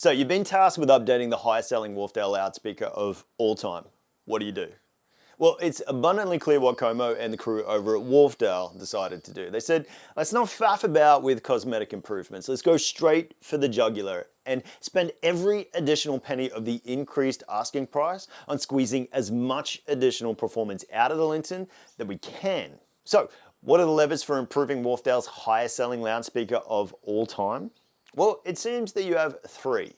So you've been tasked with updating the highest selling Wharfedale loudspeaker of all time. What do? Well, it's abundantly clear what Como and the crew over at Wharfedale decided to do. They said, let's not faff about with cosmetic improvements. Let's go straight for the jugular and spend every additional penny of the increased asking price on squeezing as much additional performance out of the Linton that we can. So, what are the levers for improving Wharfedale's highest selling loudspeaker of all time? Well, it seems that you have three: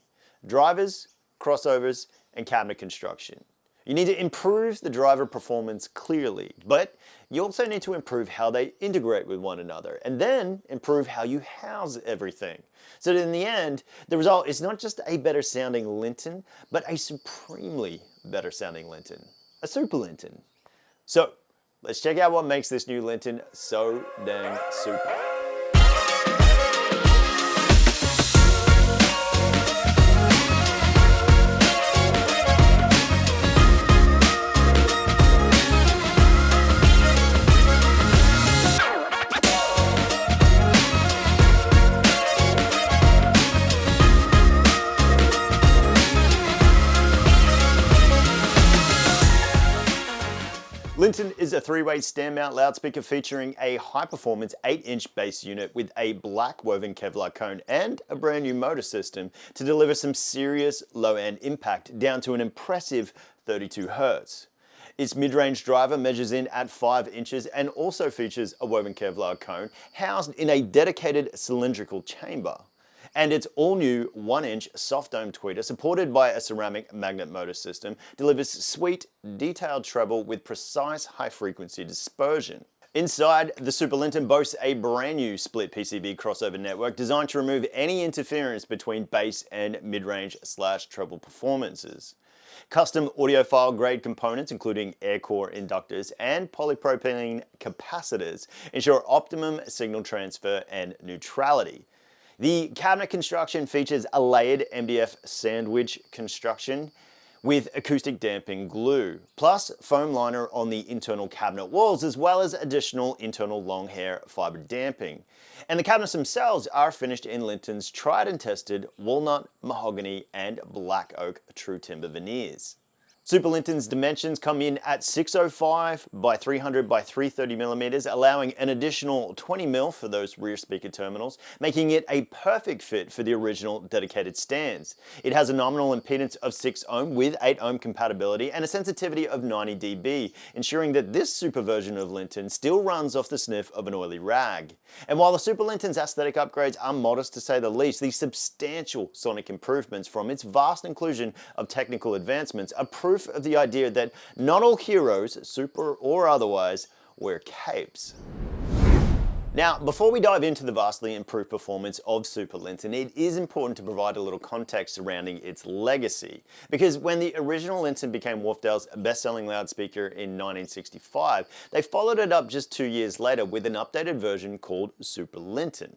drivers, crossovers, and cabinet construction. You need to improve the driver performance clearly, but you also need to improve how they integrate with one another, and then improve how you house everything. So that in the end, the result is not just a better sounding Linton, but a supremely better sounding Linton. A Super Linton. So, let's check out what makes this new Linton so dang super. Linton is a three-way stand mount loudspeaker featuring a high-performance 8-inch bass unit with a black woven Kevlar cone and a brand new motor system to deliver some serious low-end impact down to an impressive 32 Hz. Its mid-range driver measures in at 5 inches and also features a woven Kevlar cone housed in a dedicated cylindrical chamber. And its all-new 1-inch soft dome tweeter, supported by a ceramic magnet motor system, delivers sweet, detailed treble with precise high-frequency dispersion. Inside, the Super Linton boasts a brand new split-PCB crossover network designed to remove any interference between bass and mid-range / treble performances. Custom audiophile grade components, including air core inductors and polypropylene capacitors, ensure optimum signal transfer and neutrality. The cabinet construction features a layered MDF sandwich construction with acoustic damping glue, plus foam liner on the internal cabinet walls, as well as additional internal long hair fiber damping. And the cabinets themselves are finished in Linton's tried and tested walnut, mahogany, and black oak true timber veneers. Super Linton's dimensions come in at 605 by 300 by 330 millimeters, allowing an additional 20 mil for those rear speaker terminals, making it a perfect fit for the original dedicated stands. It has a nominal impedance of 6 ohm with 8 ohm compatibility and a sensitivity of 90 dB, ensuring that this super version of Linton still runs off the sniff of an oily rag. And while the Super Linton's aesthetic upgrades are modest to say the least, the substantial sonic improvements from its vast inclusion of technical advancements are proof of the idea that not all heroes, super or otherwise, wear capes. Now, before we dive into the vastly improved performance of Super Linton, it is important to provide a little context surrounding its legacy. Because when the original Linton became Wharfedale's best-selling loudspeaker in 1965, they followed it up just 2 years later with an updated version called Super Linton.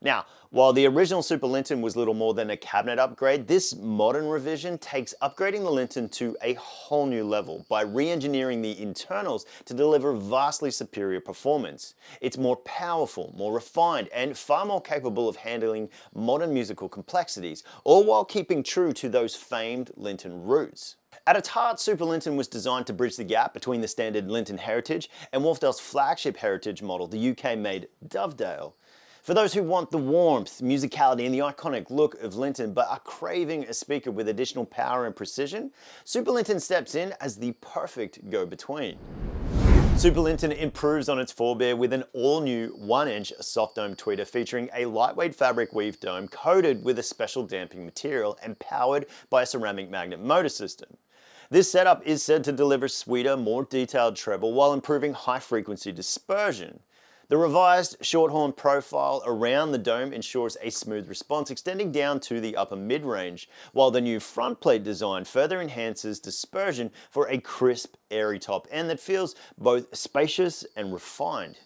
Now, while the original Super Linton was little more than a cabinet upgrade, this modern revision takes upgrading the Linton to a whole new level by re-engineering the internals to deliver vastly superior performance. It's more powerful, more refined, and far more capable of handling modern musical complexities, all while keeping true to those famed Linton roots. At its heart, Super Linton was designed to bridge the gap between the standard Linton heritage and Wharfedale's flagship heritage model, the UK-made Dovedale. For those who want the warmth, musicality, and the iconic look of Linton but are craving a speaker with additional power and precision, Super Linton steps in as the perfect go-between. Super Linton improves on its forebear with an all-new 1-inch soft dome tweeter featuring a lightweight fabric weave dome coated with a special damping material and powered by a ceramic magnet motor system. This setup is said to deliver sweeter, more detailed treble while improving high-frequency dispersion. The revised short horn profile around the dome ensures a smooth response extending down to the upper mid-range, while the new front plate design further enhances dispersion for a crisp, airy top end that feels both spacious and refined.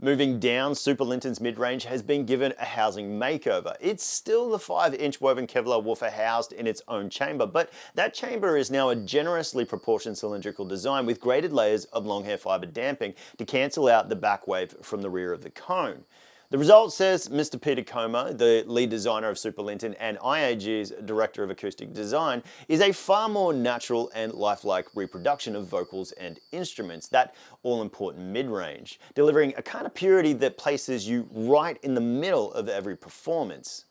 Moving down, Super Linton's mid-range has been given a housing makeover. It's still the 5-inch woven Kevlar woofer housed in its own chamber, but that chamber is now a generously proportioned cylindrical design with graded layers of long hair fiber damping to cancel out the back wave from the rear of the cone. The result, says Mr. Peter Como, the lead designer of Super Linton and IAG's director of acoustic design, is a far more natural and lifelike reproduction of vocals and instruments, that all-important mid-range, delivering a kind of purity that places you right in the middle of every performance.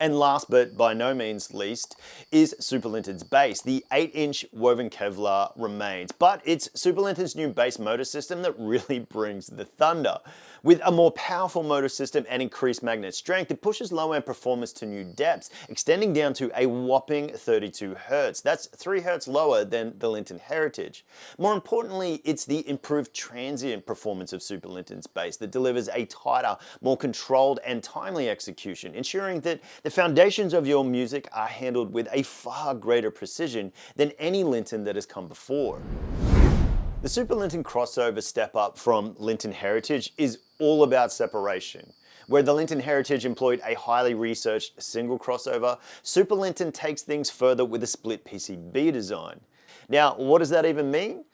And last but by no means least is Super Linton's bass. The 8-inch woven Kevlar remains, but it's Super Linton's new bass motor system that really brings the thunder. With a more powerful motor system and increased magnet strength, it pushes low-end performance to new depths, extending down to a whopping 32 Hz. That's 3 Hz lower than the Linton Heritage. More importantly, it's the improved transient performance of Super Linton's bass that delivers a tighter, more controlled and timely execution, ensuring that the foundations of your music are handled with a far greater precision than any Linton that has come before. The Super Linton crossover step up from Linton Heritage is all about separation. Where the Linton Heritage employed a highly researched single crossover, Super Linton takes things further with a split PCB design. Now, what does that even mean?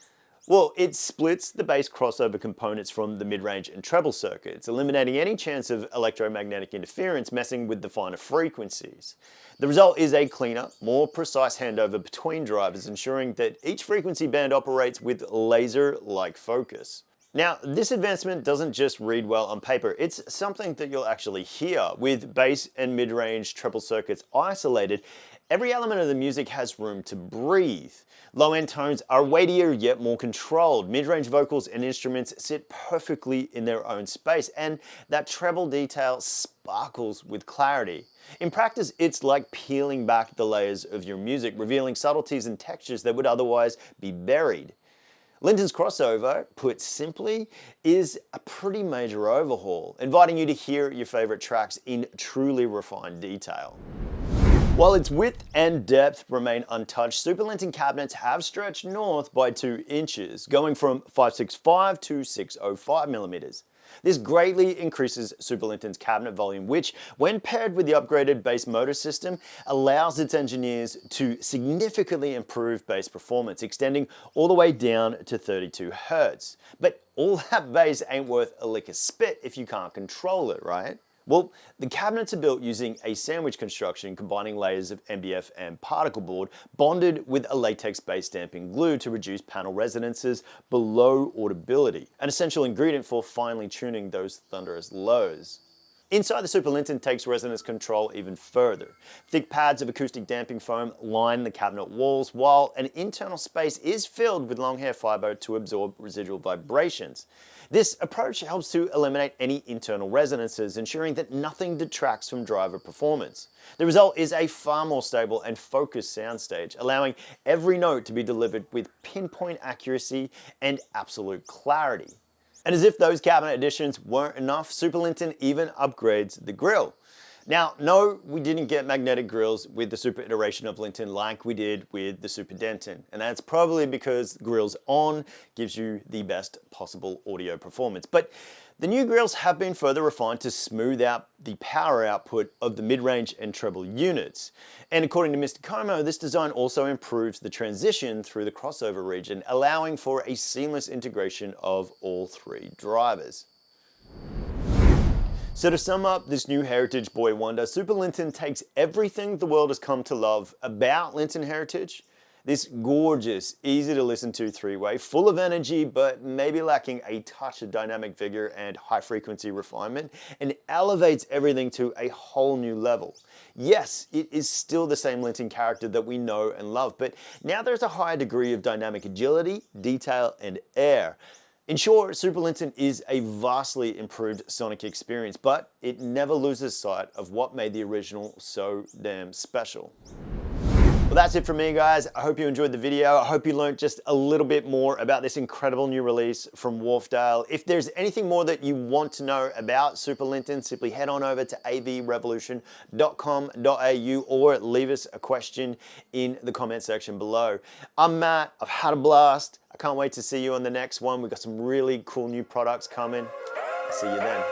Well, it splits the bass crossover components from the mid-range and treble circuits, eliminating any chance of electromagnetic interference messing with the finer frequencies. The result is a cleaner, more precise handover between drivers, ensuring that each frequency band operates with laser-like focus. Now, this advancement doesn't just read well on paper, it's something that you'll actually hear. With bass and mid-range treble circuits isolated, every element of the music has room to breathe. Low-end tones are weightier yet more controlled. Mid-range vocals and instruments sit perfectly in their own space, and that treble detail sparkles with clarity. In practice, it's like peeling back the layers of your music, revealing subtleties and textures that would otherwise be buried. Linton's crossover, put simply, is a pretty major overhaul, inviting you to hear your favorite tracks in truly refined detail. While its width and depth remain untouched, Super Linton cabinets have stretched north by 2 inches, going from 565 to 605 millimeters. This greatly increases Super Linton's cabinet volume, which, when paired with the upgraded bass motor system, allows its engineers to significantly improve bass performance, extending all the way down to 32 Hz. But all that bass ain't worth a lick of spit if you can't control it, right? Well, the cabinets are built using a sandwich construction combining layers of MDF and particle board bonded with a latex base damping glue to reduce panel resonances below audibility, an essential ingredient for finely tuning those thunderous lows. Inside, the Super Linton takes resonance control even further. Thick pads of acoustic damping foam line the cabinet walls, while an internal space is filled with long hair fiber to absorb residual vibrations. This approach helps to eliminate any internal resonances, ensuring that nothing detracts from driver performance. The result is a far more stable and focused soundstage, allowing every note to be delivered with pinpoint accuracy and absolute clarity. And as if those cabinet additions weren't enough, Super Linton even upgrades the grille. Now, no, we didn't get magnetic grills with the Super iteration of Linton like we did with the Super Denton, and that's probably because grills on gives you the best possible audio performance. But the new grills have been further refined to smooth out the power output of the mid-range and treble units. And according to Mr. Como, this design also improves the transition through the crossover region, allowing for a seamless integration of all 3 drivers. So to sum up this new Heritage Boy Wonder, Super Linton takes everything the world has come to love about Linton Heritage, this gorgeous, easy to listen to 3-way, full of energy but maybe lacking a touch of dynamic vigor and high frequency refinement, and elevates everything to a whole new level. Yes, it is still the same Linton character that we know and love, but now there's a higher degree of dynamic agility, detail and air. In short, Super Linton is a vastly improved sonic experience, but it never loses sight of what made the original so damn special. Well, that's it from me, guys. I hope you enjoyed the video. I hope you learned just a little bit more about this incredible new release from Wharfedale. If there's anything more that you want to know about Super Linton, simply head on over to avrevolution.com.au or leave us a question in the comment section below. I'm Matt. I've had a blast. I can't wait to see you on the next one. We've got some really cool new products coming. I'll see you then.